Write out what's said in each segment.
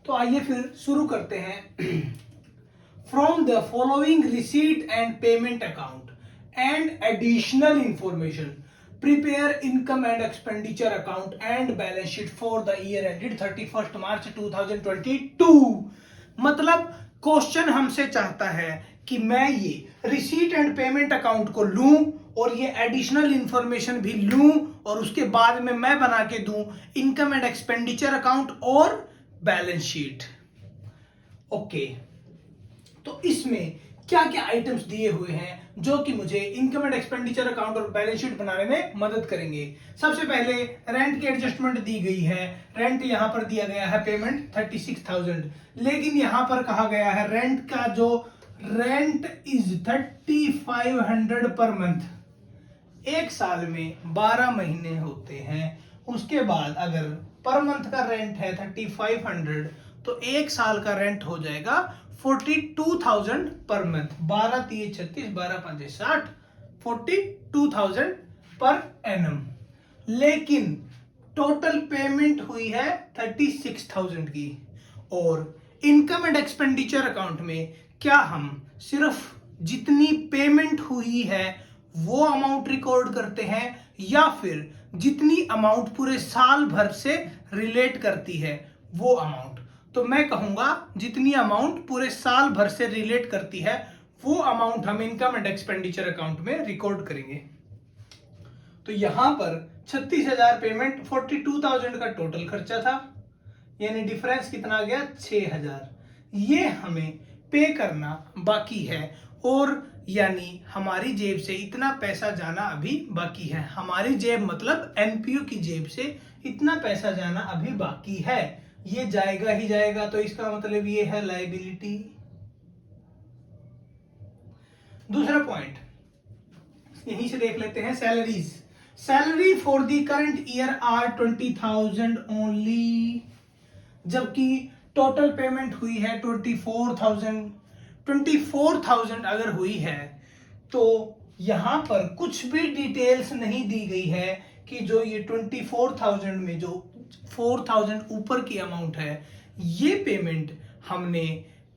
तो आइए फिर शुरू करते हैं। From the following receipt and payment account and additional information prepare income and expenditure account and balance sheet for the year ended 31 मार्च 2022। मतलब question हमसे चाहता है कि मैं ये रिसीट एंड पेमेंट अकाउंट को लूं और ये एडिशनल इंफॉर्मेशन भी लूं और उसके बाद में मैं बना के दूं इनकम एंड एक्सपेंडिचर अकाउंट और बैलेंस शीट। ओके, तो इसमें क्या क्या आइटम्स दिए हुए हैं जो कि मुझे इनकम एंड एक्सपेंडिचर अकाउंट और बैलेंस शीट बनाने में मदद करेंगे। सबसे पहले रेंट की एडजस्टमेंट दी गई है। रेंट यहां पर दिया गया है पेमेंट 36,000, लेकिन यहां पर कहा गया है रेंट का जो रेंट इज 3500 पर मंथ। एक साल में 12 महीने होते हैं। उसके बाद अगर पर मंथ का रेंट है 3500 तो एक साल का रेंट हो जाएगा 42,000 पर मंथ। 12 3 36, 12 5 60, 42,000 per annum. लेकिन टोटल पेमेंट हुई है 36,000 की। और इनकम एंड एक्सपेंडिचर अकाउंट में क्या हम सिर्फ जितनी पेमेंट हुई है वो अमाउंट रिकॉर्ड करते हैं या फिर जितनी अमाउंट पूरे साल भर से रिलेट करती है वो अमाउंट? तो मैं कहूंगा जितनी अमाउंट पूरे साल भर से रिलेट करती है वो अमाउंट हम इनकम एंड एक्सपेंडिचर अकाउंट में रिकॉर्ड करेंगे। तो यहां पर 36,000 पेमेंट, 42,000 का टोटल खर्चा था, यानी डिफरेंस कितना आ गया 6,000। ये हमें पे करना बाकी है और यानी हमारी जेब से इतना पैसा जाना अभी बाकी है। हमारी जेब मतलब एनपीओ की जेब से इतना पैसा जाना अभी बाकी है। ये जाएगा ही जाएगा, तो इसका मतलब ये है लायबिलिटी। दूसरा पॉइंट यहीं से देख लेते हैं, salaries. Salary for the current year are 20,000 only, जबकि टोटल पेमेंट हुई है 24,000। 24,000 अगर हुई है तो यहां पर कुछ भी डिटेल्स नहीं दी गई है कि जो ये 24,000 में जो 4,000 ऊपर की अमाउंट है ये पेमेंट हमने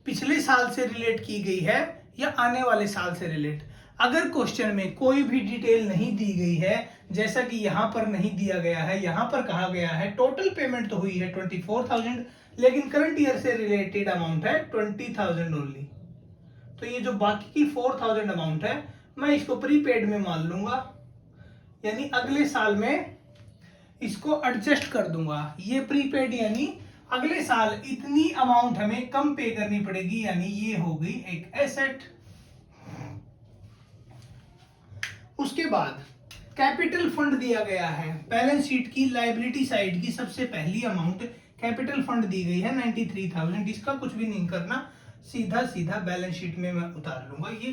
पिछले साल से रिलेट की गई है या आने वाले साल से रिलेट। अगर क्वेश्चन में कोई भी डिटेल नहीं दी गई है, जैसा कि यहां पर नहीं दिया गया है, यहां पर कहा गया है टोटल पेमेंट तो हुई है 24,000 लेकिन करंट ईयर से रिलेटेड अमाउंट है 20,000 ओनली। तो ये जो बाकी की 4,000 अमाउंट है मैं इसको प्रीपेड में मान लूंगा, यानी अगले साल में इसको एडजस्ट कर दूंगा। ये प्रीपेड यानी अगले साल इतनी अमाउंट हमें कम पे करनी पड़ेगी, यानी ये हो गई एक एसेट। उसके बाद कैपिटल फंड दिया गया है। बैलेंस शीट की लायबिलिटी साइड की सबसे पहली अमाउंट कैपिटल फंड दी गई है 93,000। इसका कुछ भी नहीं करना, सीधा सीधा बैलेंस शीट में मैं उतार लूंगा। ये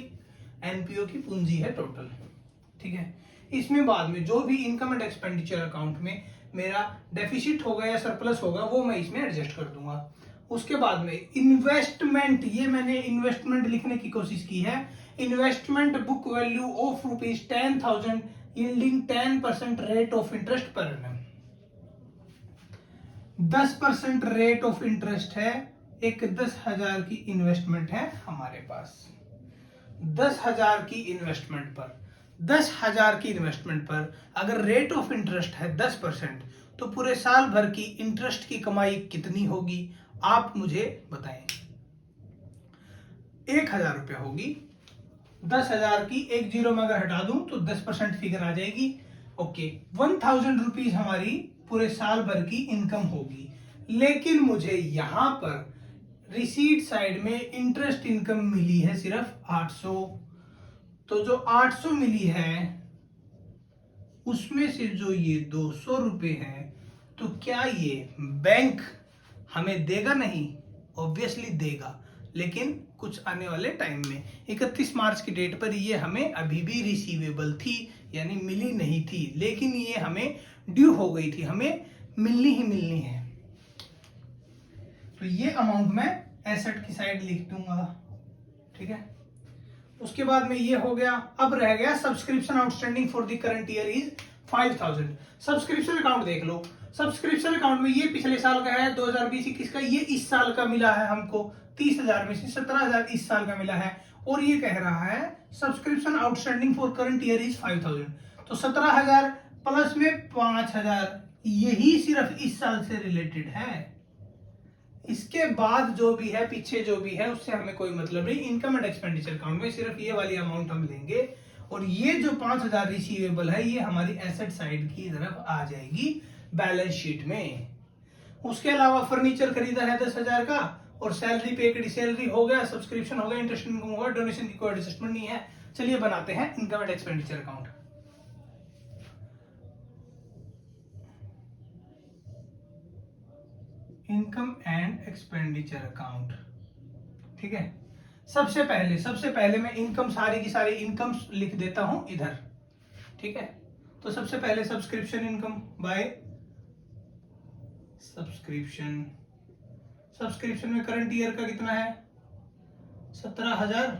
एनपीओ की पूंजी है टोटल, ठीक है। इसमें बाद में जो भी इनकम एंड एक्सपेंडिचर अकाउंट में मेरा डेफिसिट होगा या सरप्लस होगा वो मैं इसमें एडजस्ट कर दूंगा। उसके बाद में इन्वेस्टमेंट, ये मैंने इन्वेस्टमेंट लिखने की कोशिश की है। Investment book value of ₹10,000 yielding 10% rate of interest per annum. 10% rate of interest है। एक 10,000 की इन्वेस्टमेंट है हमारे पास। 10,000 की इन्वेस्टमेंट पर 10,000 की इन्वेस्टमेंट पर अगर रेट ऑफ इंटरेस्ट है 10% तो पूरे साल भर की इंटरेस्ट की कमाई कितनी होगी आप मुझे बताएं। 1,000 रुपया होगी। 10,000 की एक जीरो में अगर हटा दूं तो 10% फिगर आ जाएगी। ओके, 1,000 रुपीज हमारी पूरे साल भर की इनकम होगी। लेकिन मुझे यहां पर रिसीट साइड में इंटरेस्ट इनकम मिली है सिर्फ 800। तो जो 800 मिली है उसमें से जो ये 200 रुपए है तो क्या ये बैंक हमें देगा? नहीं, ऑब्वियसली देगा, लेकिन कुछ आने वाले टाइम में। 31 मार्च की डेट पर ये हमें अभी भी रिसीवेबल थी, यानी मिली नहीं थी, लेकिन ये हमें ड्यू हो गई थी, हमें मिलनी ही मिलनी है। तो ये अमाउंट मैं एसेट की साइड लिख दूंगा, ठीक है। उसके बाद में ये हो गया। अब रह गया subscription outstanding for the current year is 5000। Subscription account देख लो, सब्सक्रिप्शन अकाउंट में ये पिछले साल का है 2020-21 का, ये इस साल का मिला है हमको 30,000 में से 17,000 इस साल का मिला है, और ये कह रहा है subscription outstanding for current year is 5000। तो 17,000 प्लस में 5,000 यही सिर्फ इस साल से रिलेटेड है। इसके बाद जो भी है, पीछे जो भी है, उससे हमें कोई मतलब नहीं। इनकम एंड एक्सपेंडिचर अकाउंट में सिर्फ ये वाली अमाउंट हम लेंगे, और ये जो 5,000 रिसीवेबल है ये हमारी एसेट साइड की तरफ आ जाएगी बैलेंस शीट में। उसके अलावा फर्नीचर खरीदा है 10,000 का, और सैलरी पेड सैलरी हो गया, सब्सक्रिप्शन हो गया, इंटरेस्ट इनकम हो गया, डोनेशन की कोई एडजस्टमेंट नहीं है। चलिए बनाते हैं income and expenditure account. Income and expenditure account, ठीक है। सबसे पहले मैं इनकम, सारी की सारी इनकम लिख देता हूं इधर, ठीक है। तो सबसे पहले सब्सक्रिप्शन इनकम बाय सब्सक्रिप्शन में करंट ईयर का कितना है 17,000,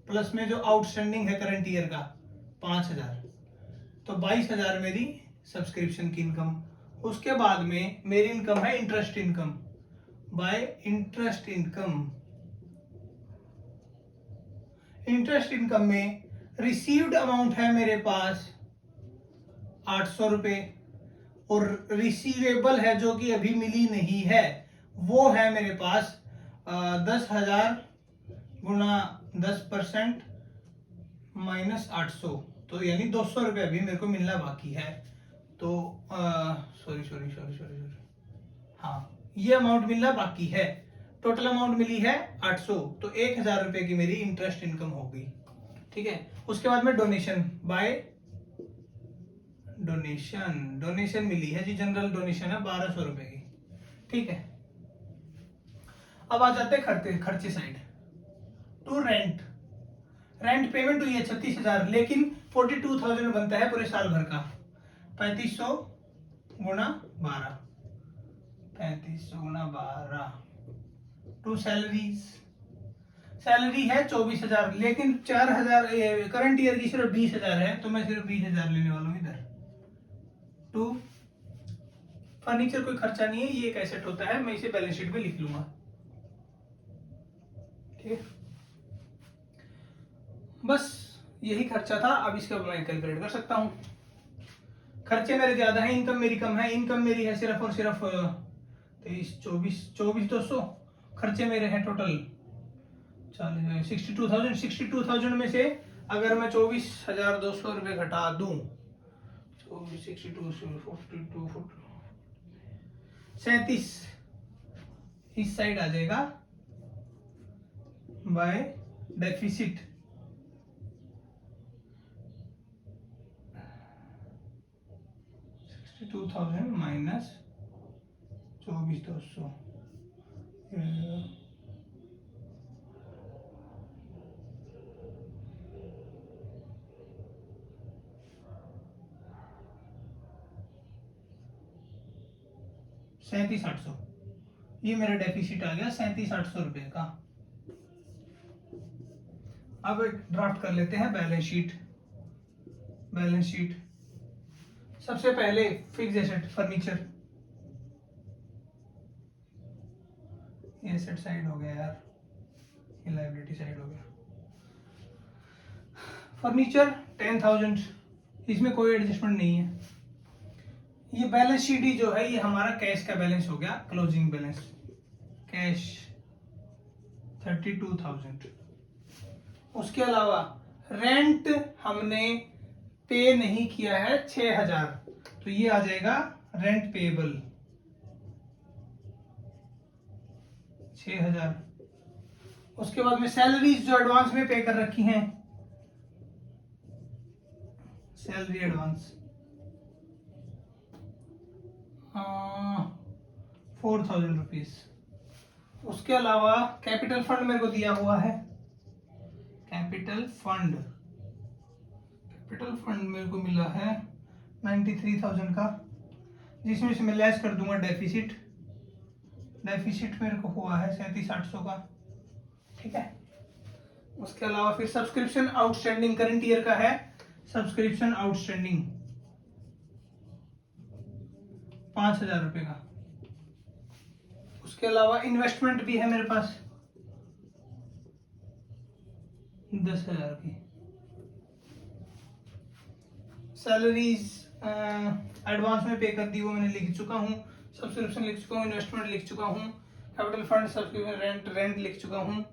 प्लस में जो आउटस्टैंडिंग है करंट ईयर का 5,000, तो 22,000 मेरी सब्सक्रिप्शन की इनकम। उसके बाद में मेरी इनकम है interest income by interest income. Interest income में रिसीव्ड अमाउंट है मेरे पास 800 रुपए, और रिसीवेबल है जो कि अभी मिली नहीं है वो है मेरे पास 10,000 गुना 10% माइनस 800, तो यानी 200 रुपये अभी मेरे को मिलना बाकी है। तो सॉरी, हाँ, ये अमाउंट मिलना बाकी है। टोटल अमाउंट मिली है 800, तो 1,000 रुपए की मेरी इंटरेस्ट इनकम होगी, ठीक है। उसके बाद में डोनेशन बाय डोनेशन मिली है जी, जनरल डोनेशन है 1,200 रुपए की, ठीक है। अब आ जाते हैं खर्चे साइड। टू रेंट पेमेंट हुई है 36,000, लेकिन 42,000 बनता है पूरे साल भर का। 3500 गुना 12, 3500 गुना 12। टू सैलरी है 24,000, लेकिन 4,000 करंट ईयर की सिर्फ 20,000 है, तो मैं सिर्फ 20,000 लेने वाला हूं इधर। टू फर्नीचर कोई खर्चा नहीं है, ये एक एसेट होता है, मैं इसे बैलेंस शीट में लिख लूंगा, ठीक है। बस यही खर्चा था। अब इसका मैं कैलकुलेट कर सकता हूं। खर्चे मेरे ज्यादा हैं, इनकम मेरी कम है। इनकम मेरी है सिर्फ और सिर्फ 24,200। खर्चे मेरे हैं टोटल 62,000 में से अगर मैं 24,200 रुपये घटा दूं, 37 इस साइड आ जाएगा बाय डेफिसिट। 62,000 माइनस 24,200, 37,800, ये मेरा डेफिसिट आ गया 37,800 रुपए का। अब ड्राफ्ट कर लेते हैं बैलेंस शीट। सबसे पहले फिक्स एसेट फर्नीचर, ये एसेट साइड हो गया यार, ये लायबिलिटी साइड हो गया। फर्नीचर 10,000, इसमें कोई एडजस्टमेंट नहीं है। ये बैलेंस शीट ही जो है ये हमारा कैश का बैलेंस हो गया, क्लोजिंग बैलेंस कैश 32,000। उसके अलावा रेंट हमने पे नहीं किया है 6,000, तो ये आ जाएगा रेंट पेएबल 6,000। उसके बाद में सैलरीज जो एडवांस में पे कर रखी हैं, सैलरी एडवांस 4,000 रुपीज। उसके अलावा कैपिटल फंड मेरे को दिया हुआ है, कैपिटल फंड मेरे को मिला है 93,000 का, जिसमें से मैं लेस कर दूंगा डेफिसिट मेरे को हुआ है 37,800 का, ठीक है। उसके अलावा फिर सब्सक्रिप्शन आउटस्टैंडिंग करंट ईयर का है, सब्सक्रिप्शन आउटस्टैंडिंग 5,000 रुपए का। उसके अलावा इन्वेस्टमेंट भी है मेरे पास 10,000 की। सैलरीज एडवांस में पे कर दी, वो मैंने लिख चुका हूँ। सब्सक्रिप्शन लिख चुका हूँ, इन्वेस्टमेंट लिख चुका हूँ, कैपिटल फंड, सब्सक्रिप्शन, रेंट लिख चुका हूँ,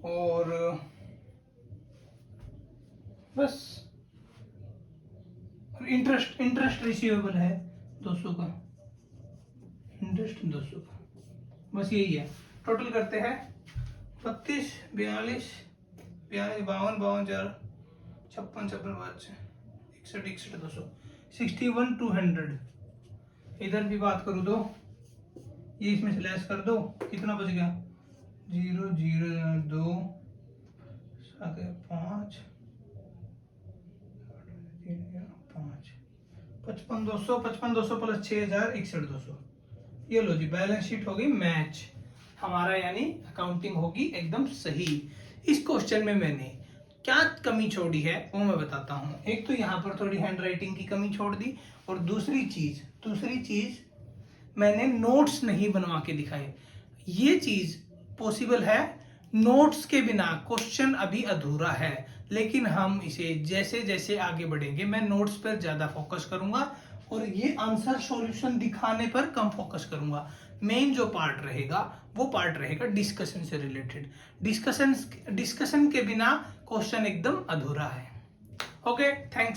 और बस इंटरेस्ट रिसीवेबल है 200 का, इंटरेस्ट 200 का, बस यही है। टोटल करते हैं 32, 42, 52, 52, 56, 61, 200, 61,200। इधर भी बात करूँ तो ये इसमें से लेस कर दो, कितना बच गया? 0, 0, 2, 5, 5, 55,200, 55,200 प्लस 6,000, 61,200। ये लो जी, बैलेंस शीट होगी मैच हमारा, यानी अकाउंटिंग होगी एकदम सही। इस क्वेश्चन में मैंने क्या कमी छोड़ी है वो मैं बताता हूँ। एक तो यहाँ पर थोड़ी हैंड राइटिंग की कमी छोड़ दी, और दूसरी चीज मैंने नोट्स नहीं बनवा के दिखाए। ये चीज पॉसिबल है, नोट्स के बिना क्वेश्चन अभी अधूरा है, लेकिन हम इसे जैसे जैसे आगे बढ़ेंगे मैं नोट्स पर ज्यादा फोकस करूंगा और ये आंसर सॉल्यूशन दिखाने पर कम फोकस करूंगा। मेन जो पार्ट रहेगा वो पार्ट रहेगा डिस्कशन से रिलेटेड। डिस्कशन के बिना क्वेश्चन एकदम अधूरा है। Okay, thanks.